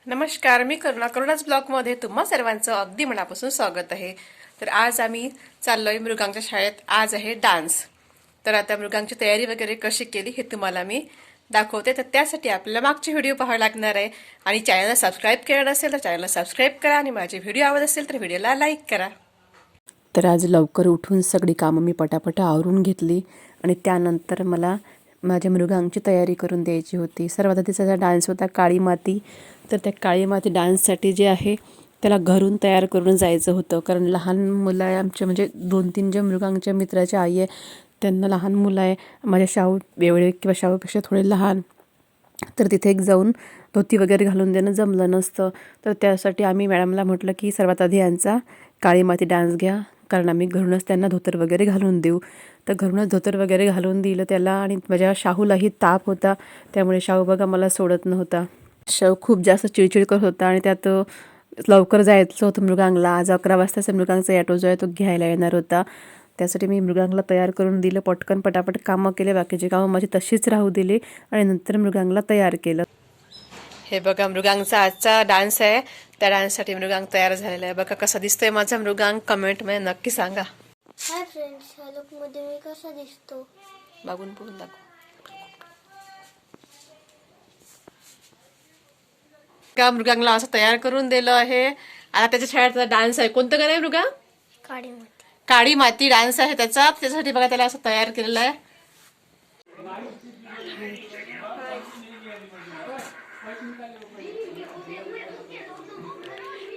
नमस्कार, मी करुणाच ब्लॉगमध्ये तुम्हा सर्वांचं अगदी मनापासून स्वागत आहे. तर आज आम्ही चाललोय मृगांच्या शाळेत. आज आहे डान्स. तर आता मृगांची तयारी वगैरे कशी केली हे तुम्हाला मी दाखवते. तर त्यासाठी आपल्याला मागची व्हिडिओ पाहावी लागणार आहे. आणि चॅनलला सबस्क्राईब केलं नसेल तर चॅनलला सबस्क्राईब करा आणि माझे व्हिडिओ आवडत असेल तर व्हिडिओला लाईक करा. तर आज लवकर उठून सगळी कामं मी पटापट आवरून घेतली आणि त्यानंतर मला माझ्या मृगांची तयारी करून द्यायची होती. सर्वात आधी त्याचा डान्स होता काळी माती. तर त्या काळी माती डान्ससाठी जे आहे त्याला घरून तयार करून जायचं होतं, कारण लहान मुलं आहे आमचे, म्हणजे 2-3 जे मृगांच्या मित्राच्या आई आहे त्यांना लहान मुलं आहे. माझ्या शाहू एवढे किंवा शाहूपेक्षा थोडे लहान. तर तिथे एक जाऊन धोती वगैरे घालून देणं जमलं नसतं. तर त्यासाठी आम्ही मॅडमला म्हटलं की सर्वात आधी यांचा काळी माती डान्स घ्या, कारण आम्ही घरूनच त्यांना धोतर वगैरे घालून देऊ. तर घरूनच धोतर वगैरे घालून दिलं त्याला. आणि माझ्या शाहूलाही ताप होता, त्यामुळे शाहू बघा मला सोडत नव्हता. शाहू खूप जास्त चिडचिड करत होता आणि त्यात लवकर जायचं होतं मृगांगला. आज 11 वाजताचा मृगांगचा ॲटो जो आहे तो घ्यायला येणार होता. त्यासाठी मी मृगांगला तयार करून दिलं. पटकन पटापट कामं केले, बाकीचे कामं माझी तशीच राहू दिली आणि नंतर मृगांगला तयार केलं. हे बघा मृगांगचा आजचा डान्स आहे. त्या डान्ससाठी मृगांग तयार झालेला आहे. बघा कसा दिसतोय माझा मृगांग, कमेंटमध्ये नक्की सांगा. हाय फ्रेंड्स, ह्या लुकमध्ये मी कसा दिसतो? बघून बोलून दाखव. का मृगांगला असं तयार करून दिलं आहे. आता त्याच्या शाळेचा डान्स आहे. कोणतं गाणं आहे मृगा? काळी माती. काळी माती डान्स आहे त्याचा. त्याच्यासाठी बघा त्याला असं तयार केलेलं आहे.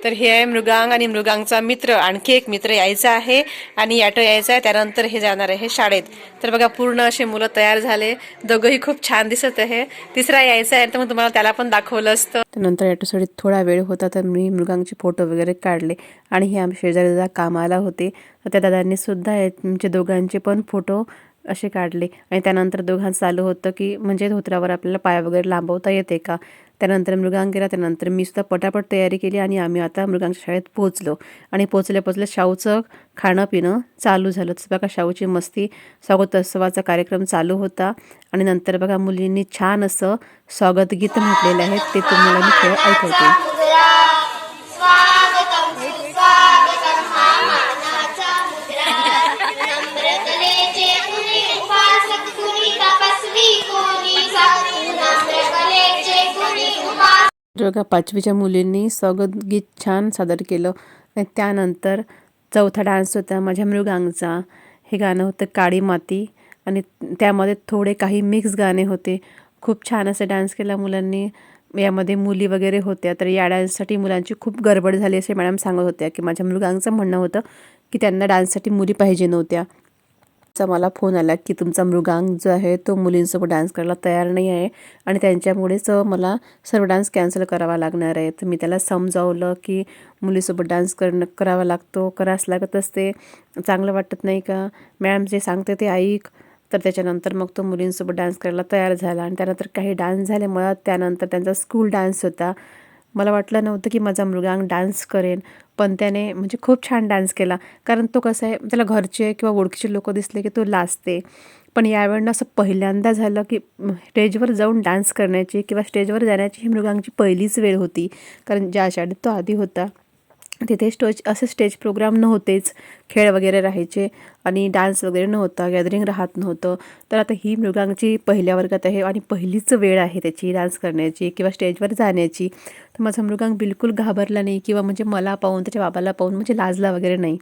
तर हे आहे मृगांग आणि मृगांगचा मित्र, आणखी एक मित्र यायचा आहे आणि ॲटो यायचा आहे. त्यानंतर हे जाणार आहे शाळेत. तर बघा पूर्ण असे मुलं तयार झाले. दोघंही खूप छान दिसत आहे. तिसरा यायचा आहे तर मग तुम्हाला त्याला पण दाखवलं असतं. त्यानंतर ॲटोसाठी थोडा वेळ होता तर मी मृगांगचे फोटो वगैरे काढले आणि हे आमच्या शेजारी कामाला होते. तर त्या दादांनी सुद्धा आमचे दोघांचे पण फोटो असे काढले. आणि त्यानंतर दोघांचं चालू होतं की म्हणजे धोत्रावर आपल्याला पाय वगैरे लांबवता येते का. त्यानंतर मृगांग गेला. त्यानंतर मी सुद्धा पटापट तयारी केली आणि आम्ही आता मृगांच्या शाळेत पोहोचलो. आणि पोचल्या शाहूचं खाणं पिणं चालू झालं. तसं बघा शाहूची मस्ती, स्वागतोत्सवाचा कार्यक्रम चालू होता. आणि नंतर बघा मुलींनी छान असं स्वागत गीत म्हटलेलं आहे, ते तुम्हाला मी खेळ ऐकवते. बघा 5वीच्या मुलींनी स्वागत गीत छान सादर केलं. आणि त्यानंतर चौथा डान्स होता माझ्या मृगांगचा. हे गाणं होतं काळी माती आणि त्यामध्ये थोडे काही मिक्स गाणे होते. खूप छान असं डान्स केला मुलांनी. यामध्ये मुली वगैरे होत्या. तर या डान्ससाठी मुलांची खूप गडबड झाली असे मॅडम सांगत होत्या, की माझ्या मृगांगचं म्हणणं होतं की त्यांना डान्ससाठी मुली पाहिजे नव्हत्या. मला फोन आला की तुमचा मृगांग जो आहे तो मुलींसोबत डान्स करायला तयार नाही आहे आणि त्यांच्यामुळेच मला सर्व डान्स कॅन्सल करावा लागणार आहे. तर मी त्याला समजावलं की मुलीसोबत डान्स करावा लागतो, करावंच लागत असते, चांगलं वाटत नाही का, मॅडम जे सांगते ते ऐक. तर त्याच्यानंतर मग तो मुलींसोबत डान्स करायला तयार झाला. आणि त्यानंतर काही डान्स झाले. मला त्यानंतर त्यांचा स्कूल डान्स होता. मला वाटलं नव्हतं की माझा मृगांग डान्स करेन, पण त्याने म्हणजे खूप छान डान्स केला. कारण तो कसं आहे, त्याला घरचे किंवा ओळखीचे लोक दिसले की तो लाजते. पण यावेळेला असं पहिल्यांदा झालं की स्टेजवर जाऊन डान्स करण्याची किंवा स्टेजवर जाण्याची ही मृगांगची पहिलीच वेळ होती. कारण ज्या शाळेत तो आधी होता तिथे स्टेज प्रोग्राम नव्हतेच, खेळ वगैरे राहायचे आणि डान्स वगैरे नव्हता, गॅदरिंग राहत नव्हतं. तर आता ही मृगांगची पहिल्या वर्गात आहे आणि पहिलीच वेळ आहे त्याची डान्स करण्याची किंवा स्टेजवर जाण्याची. तर माझा मृगांग बिलकुल घाबरला नाही किंवा म्हणजे मला पाहून त्याच्या बाबाला पाहून म्हणजे लाजला वगैरे नाही.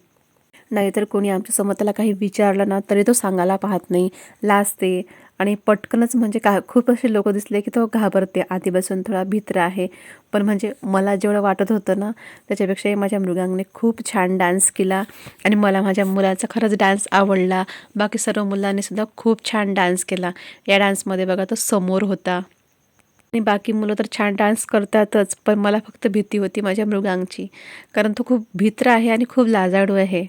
नाहीतर कोणी आमच्यासमोर त्याला काही विचारलं ना तरी तो सांगायला पाहत नाही, लाजते. आणि पटकनच म्हणजे खूप असे लोक दिसले की तो घाबरते, आधीपासून थोडा भित्रा आहे. पण म्हणजे मला जेवढं वाटत होतं ना त्याच्यापेक्षाही माझ्या मृगांगने खूप छान डान्स केला आणि मला माझ्या मुलाचा खरंच डान्स आवडला. बाकी सर्व मुलांनी सुद्धा खूप छान डान्स केला. या डान्समध्ये बघा तो समोर होता आणि बाकी मुलं तर छान डान्स करतातच, पण मला फक्त भीती होती माझ्या मृगांगची, कारण तो खूप भित्रा आहे आणि खूप लाजाळू आहे.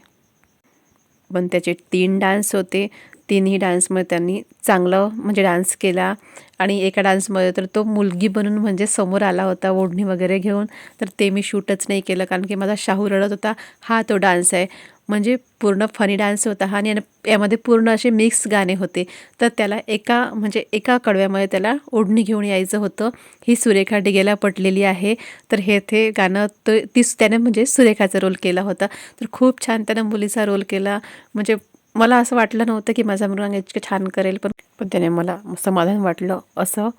पण त्याचे 3 डान्स होते तिन्ही डान्समध्ये त्यांनी चांगलं म्हणजे डान्स केला. आणि एका डान्समध्ये तर तो मुलगी बनून म्हणजे समोर आला होता ओढणी वगैरे घेऊन. तर ते मी शूटच नाही केलं कारण की माझा शाहू रडत होता. हा तो डान्स आहे. म्हणजे पूर्ण फनी डान्स होता हा आणि यामध्ये पूर्ण असे मिक्स गाणे होते. तर त्याला एका कडव्यामध्ये त्याला ओढणी घेऊन यायचं होतं. ही सुरेखा डिगेला पटलेली आहे. तर ते गाणं त्याने म्हणजे सुरेखाचा रोल केला होता. तर खूप छान त्यानं मुलीचा रोल केला. म्हणजे मला असं वाटलं नव्हतं की माझा मृगांक इतकं छान करेल, पण त्याने मला समाधान वाटलं असं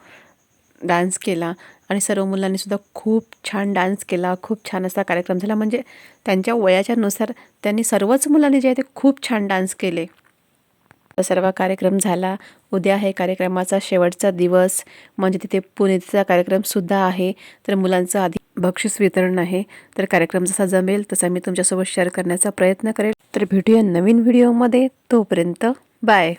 डान्स केला. आणि सर्व मुलांनीसुद्धा खूप छान डान्स केला. खूप छान असा कार्यक्रम झाला. म्हणजे त्यांच्या वयाच्यानुसार त्यांनी सर्वच मुलांनी जे आहे ते खूप छान डान्स केले. सर्व कार्यक्रम झाला. उद्या आहे कार्यक्रमाचा शेवटचा दिवस. म्हणजे तिथे पुण्याचा कार्यक्रमसुद्धा आहे. तर मुलांचं आधी बक्षीस वितरण आहे. तर कार्यक्रम जसा जमेल तसा मी तुमच्यासोबत शेअर करण्याचा प्रयत्न करेल. तर भेटूया नवीन व्हिडिओमध्ये. तोपर्यंत बाय.